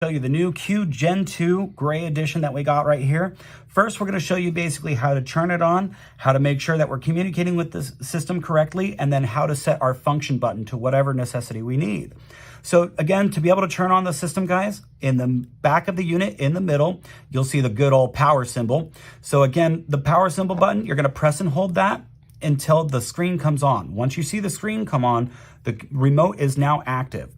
Show you the new Q Gen 2 gray edition that we got right here. First, we're going to show you basically how to turn it on, how to make sure that we're communicating with the system correctly, and then how to set our function button to whatever necessity we need. So again, to be able to turn on the system, guys, in the back of the unit, in the middle, you'll see the good old power symbol. So again, the power symbol button, you're going to press and hold that until the screen comes on. Once you see the screen come on, the remote is now active.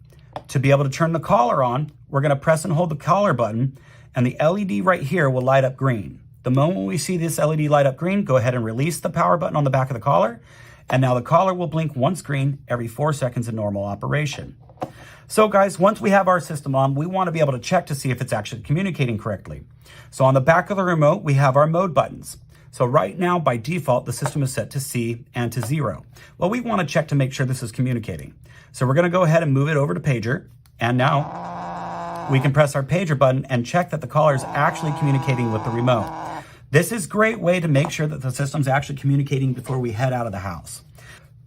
To be able to turn the collar on, we're going to press and hold the collar button, and the LED right here will light up green. The moment we see this LED light up green, go ahead and release the power button on the back of the collar, and now the collar will blink one screen every 4 seconds in normal operation. So guys, once we have our system on, we want to be able to check to see if it's actually communicating correctly. So on the back of the remote, we have our mode buttons. So right now, by default, the system is set to C and to 0. Well, we want to check to make sure this is communicating. So we're going to go ahead and move it over to pager. And now we can press our pager button and check that the collar is actually communicating with the remote. This is a great way to make sure that the system's actually communicating before we head out of the house.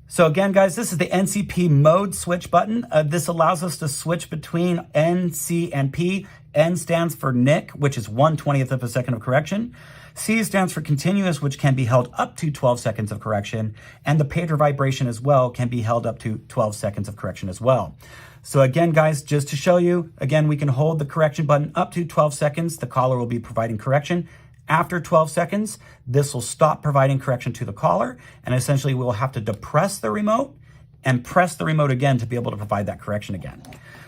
So again, guys, this is the NCP mode switch button. This allows us to switch between N, C, and P. N stands for NIC, which is 1/20th of a second of correction. C stands for continuous, which can be held up to 12 seconds of correction. And the pager vibration as well can be held up to 12 seconds of correction as well. So again, guys, just to show you, again, we can hold the correction button up to 12 seconds. The collar will be providing correction. After 12 seconds, this will stop providing correction to the collar, and essentially we'll have to depress the remote and press the remote again to be able to provide that correction again.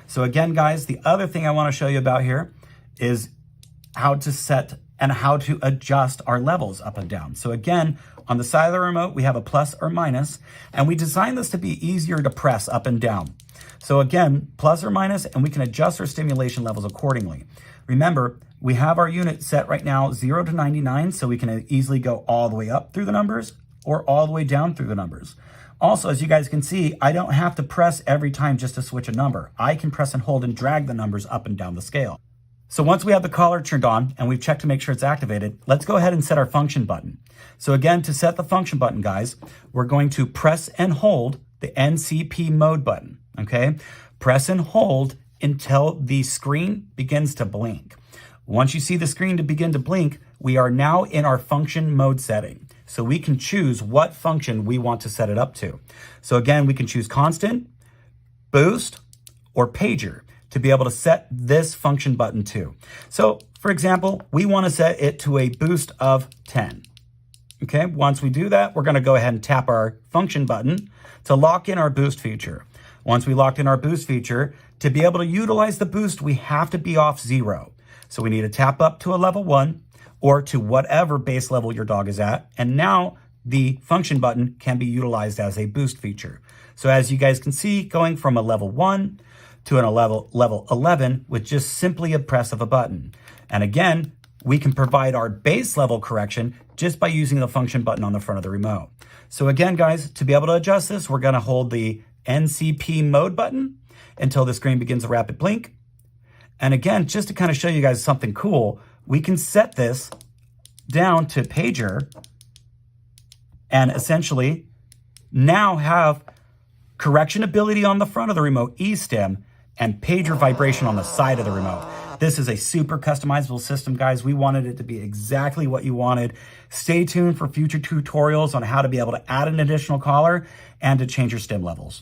So again, guys, the other thing I want to show you about here is how to set and how to adjust our levels up and down. So again, on the side of the remote, we have a plus or minus, and we designed this to be easier to press up and down. So again, plus or minus, and we can adjust our stimulation levels accordingly. Remember, we have our unit set right now 0 to 99, so we can easily go all the way up through the numbers or all the way down through the numbers. Also, as you guys can see, I don't have to press every time just to switch a number. I can press and hold and drag the numbers up and down the scale. So once we have the collar turned on and we've checked to make sure it's activated, let's go ahead and set our function button. So again, to set the function button, guys, we're going to press and hold the NCP mode button, okay? Press and hold until the screen begins to blink. Once you see the screen to begin to blink, we are now in our function mode setting. So we can choose what function we want to set it up to. So again, we can choose constant, boost, or pager to be able to set this function button to. So for example, we want to set it to a boost of 10. Okay, once we do that, we're going to go ahead and tap our function button to lock in our boost feature. Once we locked in our boost feature, to be able to utilize the boost, we have to be off 0. So we need to tap up to a level 1 or to whatever base level your dog is at. And now the function button can be utilized as a boost feature. So as you guys can see, going from a level 1 to a level 11 with just simply a press of a button. And again, we can provide our base level correction just by using the function button on the front of the remote. So again, guys, to be able to adjust this, we're going to hold the NCP mode button until the screen begins a rapid blink. And again, just to kind of show you guys something cool, we can set this down to pager and essentially now have correction ability on the front of the remote E-stem and pager vibration on the side of the remote. This is a super customizable system, guys. We wanted it to be exactly what you wanted. Stay tuned for future tutorials on how to be able to add an additional collar and to change your stim levels.